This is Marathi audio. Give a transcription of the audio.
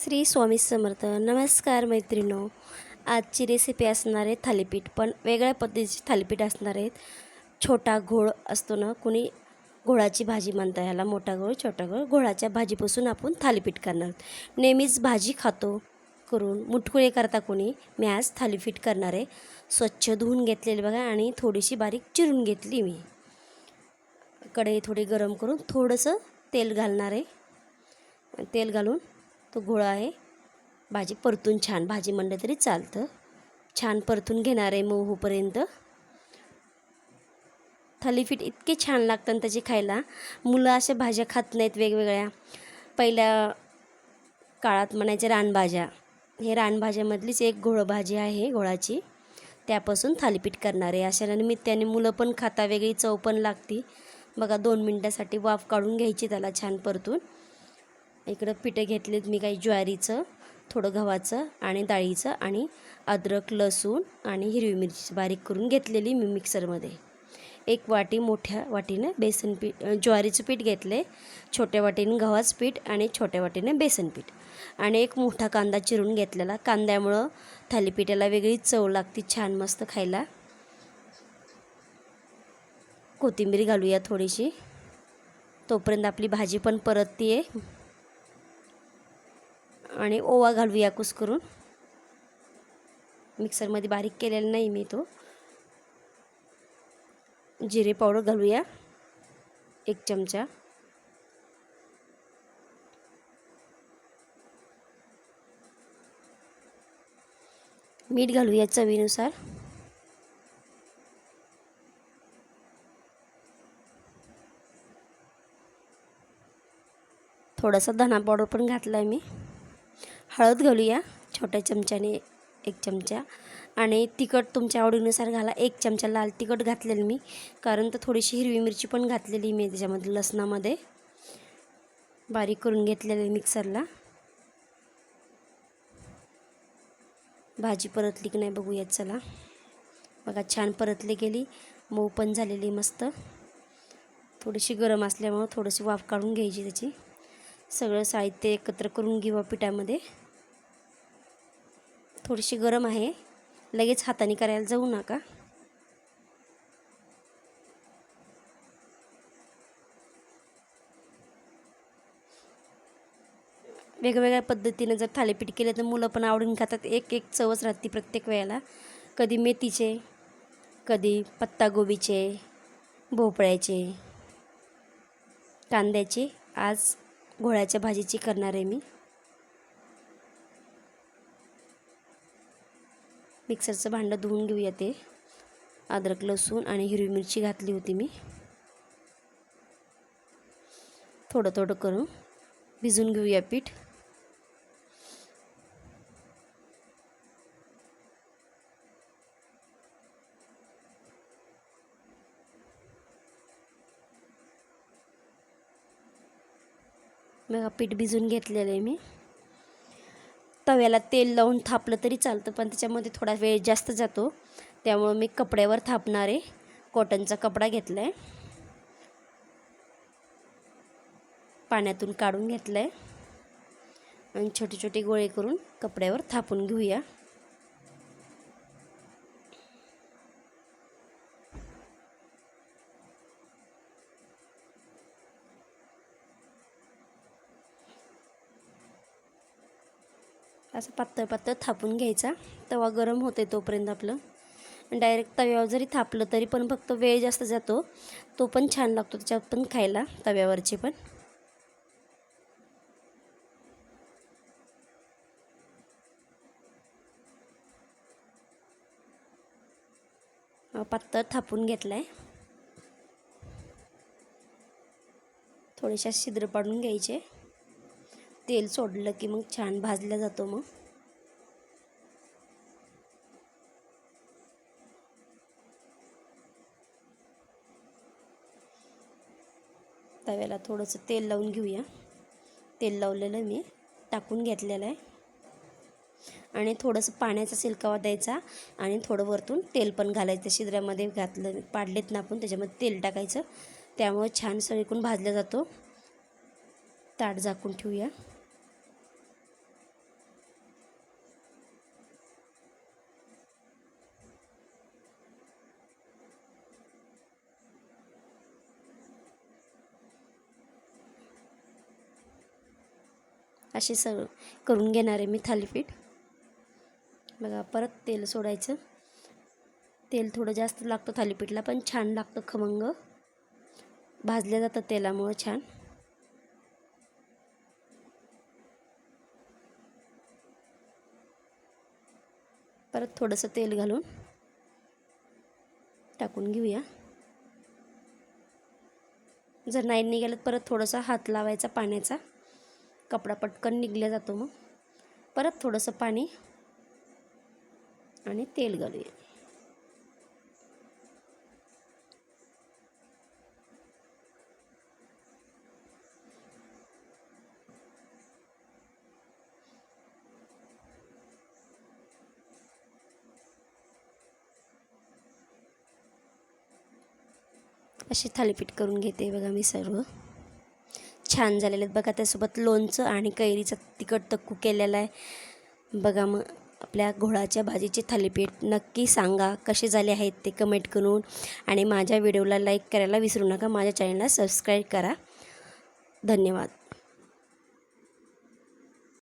श्री स्वामी समर्थ. नमस्कार मैत्रिणो. आजची रेसिपी असणार आहे थालीपीठ, पण वेगळ्या पद्धतीचे थालीपीठ असणार आहेत. छोटा घोळ असतो ना, कुणी घोळाची भाजी म्हणता, ह्याला मोठा घोळ छोटा घोळ. घोळाच्या भाजीपासून आपण थालीपीठ करणार आहोत. नेहमीच भाजी खातो करून मुटकुळे करता कोणी, मी आज थालीपीठ करणार आहे. स्वच्छ धुवून घेतलेली बघा आणि थोडीशी बारीक चिरून घेतली मी. कढई थोडी गरम करून थोडंसं तेल घालणार आहे. तेल घालून तो गोळा आहे भाजी परतून, छान भाजी म्हणलं तरी चालतं, छान परतून घेणार आहे मऊ होईपर्यंत. थालीपीठ इतके छान लागतात त्याची खायला. मुलं अशा भाज्या खात नाहीत वेगवेगळ्या. पहिल्या काळात म्हणायचे रानभाज्या, हे रानभाज्यामधलीच एक घोळभाजी आहे घोळाची, त्यापासून थालीपीठ करणार आहे. अशा निमित्ताने मुलं पण खाता, वेगळी चव पण लागती. बघा 2 मिनटासाठी वाफ काढून घ्यायची त्याला छान परतून. इकडं पिठं घेतलेत मी, काही ज्वारीचं, थोडं गव्हाचं आणि डाळीचं, आणि अद्रक, लसूण आणि हिरवी मिरची बारीक करून घेतलेली मी मिक्सरमध्ये. 1 वाटी मोठ्या वाटीनं बेसन पीठ, ज्वारीचं पीठ घेतले, छोट्या वाटीनं गव्हाचं पीठ आणि छोट्या वाटीनं बेसन पीठ, आणि 1 मोठा कांदा चिरून घेतलेला. कांद्यामुळं थालीपीठाला वेगळी चव लागते, छान मस्त खायला. कोथिंबीर घालूया थोडीशी, तोपर्यंत आपली भाजी पण परतती आहे. आणि ओवा घालूया कुस्करून, मिक्सरमध्ये बारीक केलेला नाही मी तो. जिरे पावडर घालूया 1 चमचा. मीठ घालूया चवीनुसार. थोडासा धना पावडर पण घातला आहे मी. हळद घालूया छोट्या चमच्याने 1 चमचा, आणि तिखट तुमच्या आवडीनुसार घाला. 1 चमचा लाल तिखट घातलेलं मी, कारण तर थोडीशी हिरवी मिरची पण घातलेली मी त्याच्यामध्ये, लसणामध्ये बारीक करून घेतलेले मिक्सरला. भाजी परतली की नाही बघूयात चला. बघा छान परतली गेली, मऊ पण झालेली मस्त. थोडीशी गरम असल्यामुळं थोडीशी वाफ काढून घ्यायची त्याची. सगळं साहित्य एकत्र करून घेऊ पिठामध्ये. थोडीशी गरम आहे, लगेच हाताने करायला जाऊ नका. वेगवेगळ्या पद्धतीने जर थालीपीठ केले तर मुलं पण आवडून खातात. एक चवच राहते प्रत्येक वेळेला. कधी मेथीचे, कधी पत्तागोबीचे, भोपळ्याचे, कांद्याचे. आज घोळ्याच्या भाजीची करणार आहे मी. मिक्सरचं भांडं धुवून घेऊया. ते अद्रक, लसूण आणि हिरवी मिरची घातली होती मी. थोडं थोडं करून भिजून घेऊया पीठ. बघा पीठ भिजून घेतलेलं आहे मी. तव्याला तेल लावून थापलं तरी चालतं, पण त्याच्यामध्ये थोडा वेळ जास्त जातो, त्यामुळं मी कपड्यावर थापणार आहे. कॉटनचा कपडा घेतला आहे, पाण्यातून काढून घेतला आहे, आणि छोटे छोटे गोळे करून कपड्यावर थापून घेऊया. असं पातळ पातळ थापून घ्यायचा. तवा गरम होते तोपर्यंत आपलं. डायरेक्ट तव्यावर जरी थापलं तरी पण फक्त वेळ जास्त जातो, तो पण छान लागतो त्याच्यात पण खायला, तव्यावरचे पण. पातळ थापून घेतला आहे. थोडेशा छिद्र पाडून घ्यायचे. तेल सोडलं की मग छान भाजला जातो. मग तव्याला थोडंसं तेल लावून घेऊया. तेल लावलेलं मी टाकून घेतलेलं आहे, आणि थोडंसं पाण्याचा शिलकावा द्यायचा, आणि थोडं वरतून तेल पण घालायचं. छिद्रामध्ये घातलं पाडलेत ना आपण, त्याच्यामध्ये तेल टाकायचं, त्यामुळे छान सगळीकडून भाजला जातो. ताट झाकून ठेवूया. असे सर्व करून घेणार आहे मी थालीपीठ. बघा, परत तेल सोडायचं. तेल थोडं जास्त लागतं थालीपीठला, पण छान लागतं, खमंग भाजल्या जातं तेलामुळं छान. परत थोडंसं तेल घालून टाकून घेऊया. जर नाही निघालं परत थोडासा हात लावायचा पाण्याचा, कपडा पटकन निघला जातो. मग परत थोडंसं पाणी आणि तेल घालूया. असे थालीपीठ करून घेते बघा मी सर्व. छान झालेले आहेत बघा. त्यासोबत लोणचं आणि कैरीचं तिखट तक्कू केलेलं आहे बघा. मग आपल्या घोळाच्या भाजीचे थालीपीठ नक्की सांगा कसे झाले आहेत ते कमेंट करून. आणि माझ्या व्हिडिओला लाईक करायला विसरू नका. माझ्या चॅनलला सबस्क्राईब करा. धन्यवाद.